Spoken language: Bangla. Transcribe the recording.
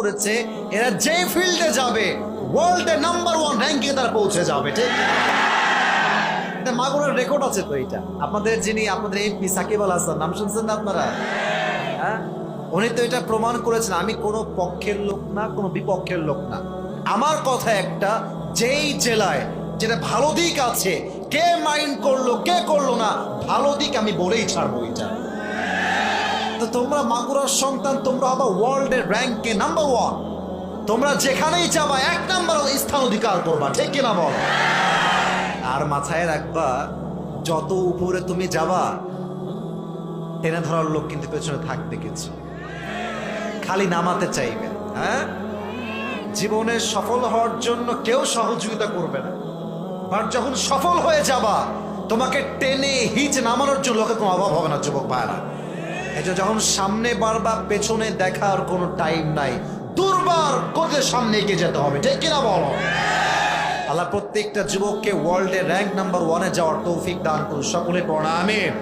করেছে এরা যে ফিল্ডে যাবে ওয়ার্ল্ডে নাম্বার 1 র্যাঙ্কে তারা পৌঁছে যাবে। ঠিক এটা মাগুরার রেকর্ড আছে তো। এটা আপনাদের যিনি আপনাদের এমপি সাকিব আল হাসান নাম শুনছেন না আপনারা? হ্যাঁ, উনি তো এটা প্রমাণ করেছেন আমি কোনো পক্ষের লোক না, কোনো বিপক্ষের লোক না। আমার কথা একটা, যেই জেলায় যেটা ভালো দিক আছে, কে মাইন্ড করলো কে করলো না, ভালো দিক আমি বলেই ছাড়বো এটা। তো তোমরা মাগুরার সন্তান, তোমরা হবা ওয়ার্ল্ডের র্যাঙ্কে নাম্বার 1। তোমরা যেখানেই যাবা 1 নাম্বার স্থান অধিকার করবা। ঠিক কিনা বল? আর মাথায় রাখবা, যত উপরে তুমি যাবা টেনে ধরার লোক কিন্তু পেছনে থাকবে কিছু, খালি নামাতে চাইবে। হ্যাঁ, জীবনে সফল হওয়ার জন্য কেউ সহযোগিতা করবে না, বাট যখন সফল হয়ে যাবা তোমাকে টেনে হিচ নামানোর জন্য লোকের কোনো অভাব হবে না যুবক ভাইরা। এই যে যখন সামনে বারবা পেছনে দেখার কোনো টাইম নাই, দুর্বার করে সামনে এগিয়ে যেতে হবে। ঠিক কিনা বলো? আল্লাহ প্রত্যেকটা যুবককে ওয়ার্ল্ডে র্যাঙ্ক নাম্বার 1-এ যাওয়ার তৌফিক দান করুন। সকলে পড়া আমিন।